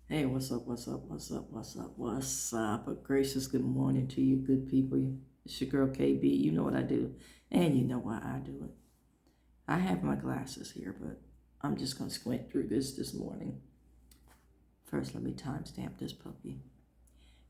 Hey, what's up? What's up? What's up? What's up? What's up? A gracious good morning to you, good people. It's your girl KB. You know what I do, and you know why I do it. I have my glasses here, but I'm just gonna squint through this morning. First, let me timestamp this puppy.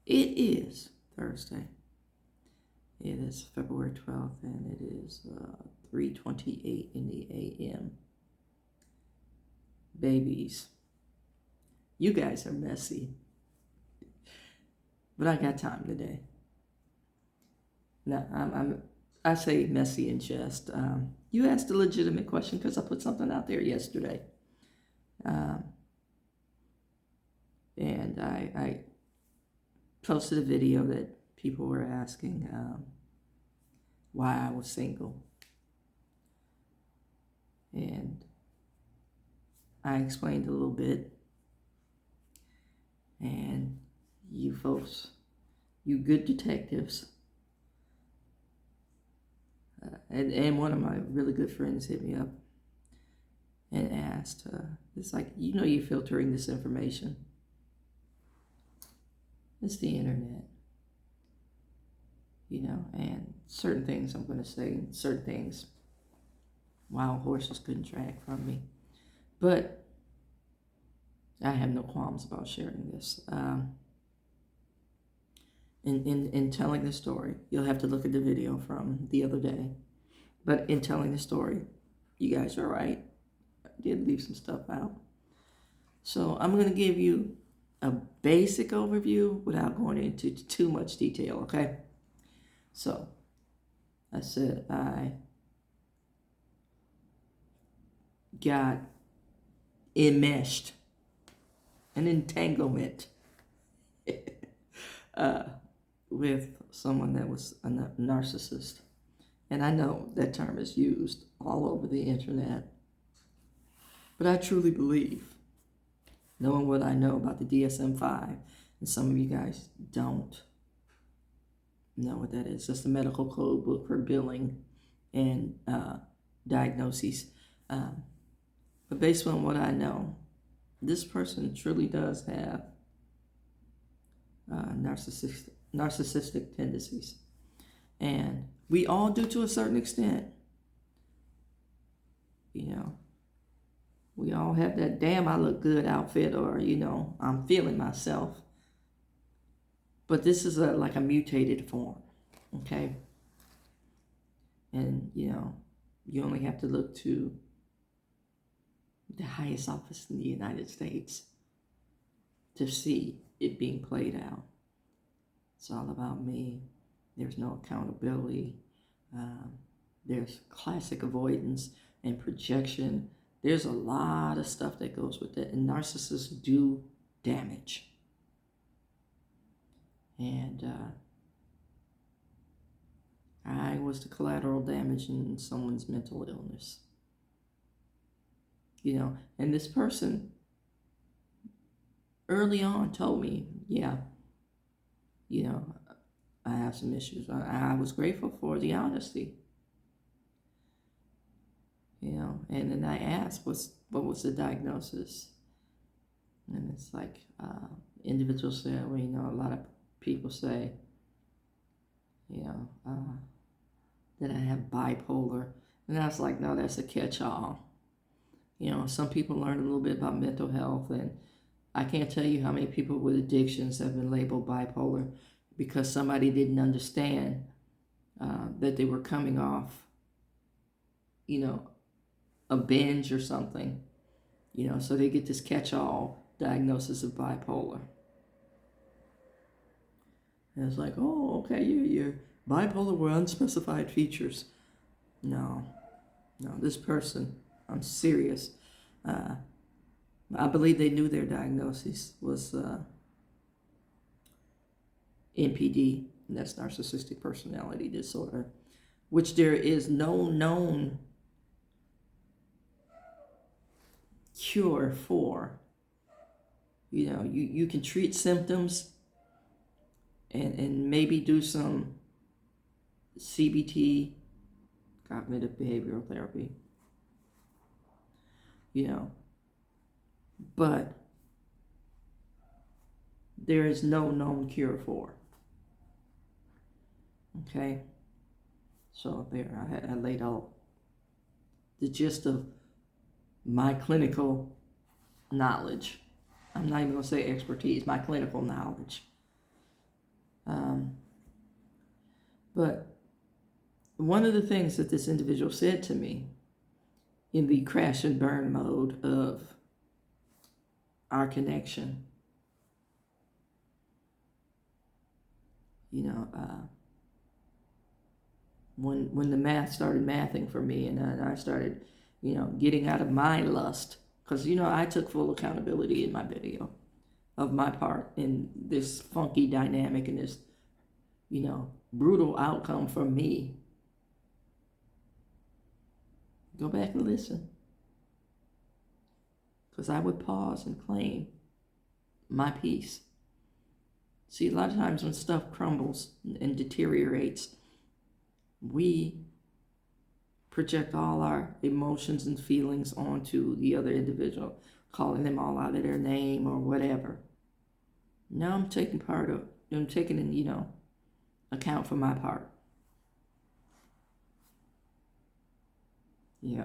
It is Thursday. It is February 12th, and it is 3:28 in the a.m. Babies, you guys are messy, but I got time today. No, I say messy in jest. You asked a legitimate question because I put something out there yesterday. Um, and I posted a video that people were asking why I was single. And I explained a little bit. And you folks, you good detectives, and one of my really good friends hit me up and asked, it's like, you're filtering this information. It's the internet, and certain things I'm going to say, certain things wild horses couldn't drag from me. But I have no qualms about sharing this. In telling the story, you'll have to look at the video from the other day. But in telling the story, you guys are right. I did leave some stuff out. So I'm going to give you a basic overview without going into too much detail, okay? So I said I got enmeshed, an entanglement with someone that was a narcissist. And I know that term is used all over the internet. But I truly believe, knowing what I know about the DSM 5, and some of you guys don't know what that is. That's the medical code book for billing and diagnoses. But based on what I know, this person truly does have narcissistic tendencies. And we all do to a certain extent. We all have that damn I look good outfit, or, I'm feeling myself. But this is like a mutated form, okay? And, you only have to look to the highest office in the United States to see it being played out. It's all about me. There's no accountability. There's classic avoidance and projection. There's a lot of stuff that goes with it. And narcissists do damage. And I was the collateral damage in someone's mental illness. And this person early on told me, yeah, I have some issues. I was grateful for the honesty, and then I asked, what was the diagnosis? And it's like, individuals say, well, a lot of people say, that I have bipolar. And I was like, no, that's a catch-all. Some people learn a little bit about mental health, and I can't tell you how many people with addictions have been labeled bipolar because somebody didn't understand that they were coming off, a binge or something, so they get this catch-all diagnosis of bipolar. And it's like, oh, okay, you're bipolar with unspecified features. No, this person, I'm serious. I believe they knew their diagnosis was NPD, and that's narcissistic personality disorder, which there is no known cure for. You can treat symptoms and maybe do some CBT, cognitive behavioral therapy, but there is no known cure for. Okay? So there, I laid out the gist of my clinical knowledge. I'm not even going to say expertise, my clinical knowledge. But one of the things that this individual said to me in the crash and burn mode of our connection, when the math started mathing for me, and I started, getting out of my lust, because, I took full accountability in my video of my part in this funky dynamic and this, brutal outcome for me. Go back and listen. Because I would pause and claim my peace. See, a lot of times when stuff crumbles and deteriorates, we project all our emotions and feelings onto the other individual, calling them all out of their name or whatever. Now I'm taking account for my part.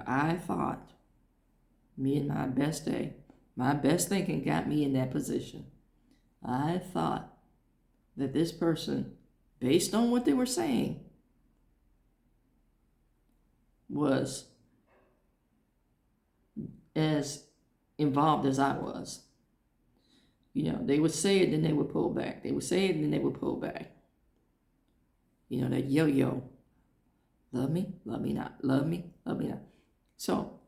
I thought me and my best day, my best thinking got me in that position. I thought that this person, based on what they were saying, was as involved as I was. They would say it, then they would pull back. They would say it, and then they would pull back. That yo-yo. Love me not. Love me not. So,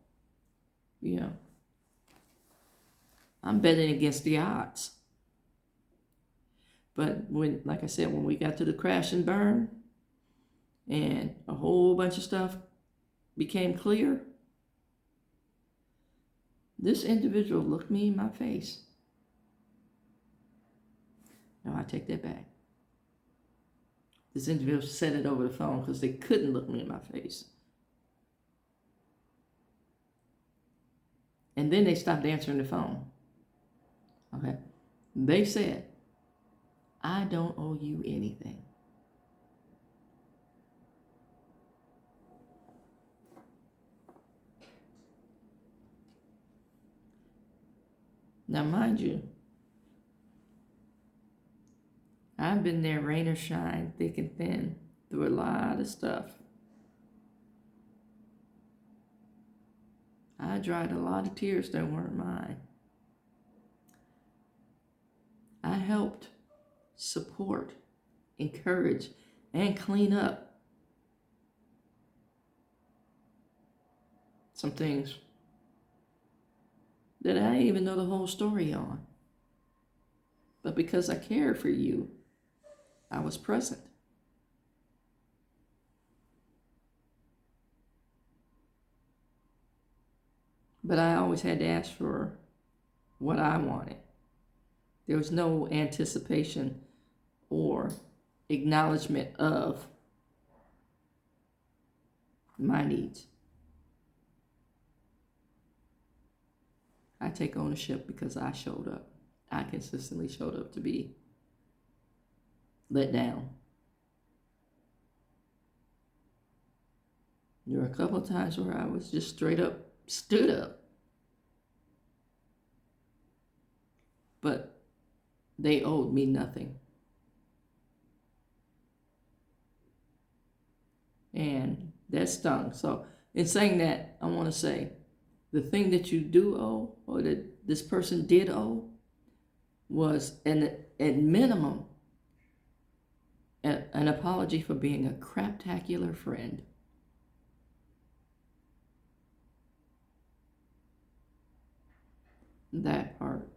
I'm betting against the odds. But like I said, when we got to the crash and burn, and a whole bunch of stuff became clear, this individual looked me in my face. No, I take that back. This individual said it over the phone because they couldn't look me in my face. And then they stopped answering the phone. Okay? They said, I don't owe you anything. Now, mind you, I've been there rain or shine, thick and thin, through a lot of stuff. I dried a lot of tears that weren't mine. I helped support, encourage, and clean up some things that I didn't even know the whole story on. But because I cared for you, I was present. But I always had to ask for what I wanted. There was no anticipation or acknowledgement of my needs. I take ownership because I showed up. I consistently showed up to be let down. There were a couple of times where I was just straight up stood up. But they owed me nothing. And that stung. So in saying that, I want to say the thing that you do owe, or that this person did owe, was at minimum an apology for being a craptacular friend. That part.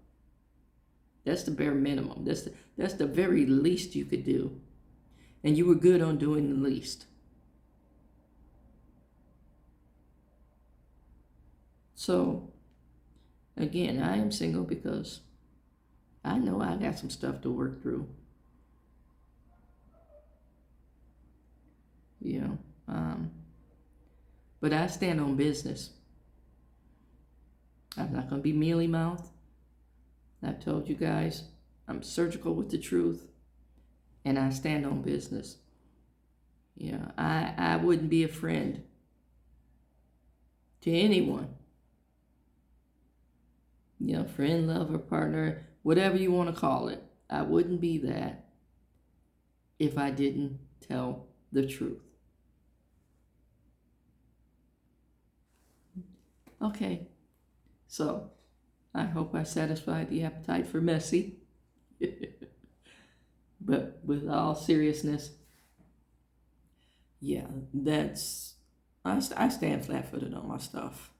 That's the bare minimum. That's the very least you could do. And you were good on doing the least. So, again, I am single because I know I got some stuff to work through. But I stand on business. I'm not going to be mealy-mouthed. I've told you guys I'm surgical with the truth, and I stand on business. Yeah, I wouldn't be a friend to anyone. Friend, lover, partner, whatever you want to call it. I wouldn't be that if I didn't tell the truth. Okay, so I hope I satisfied the appetite for messy. But with all seriousness, yeah, I stand flat-footed on my stuff.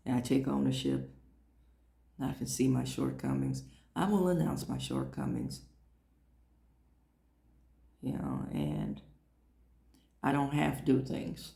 And I take ownership. I can see my shortcomings. I will announce my shortcomings. And I don't have to do things.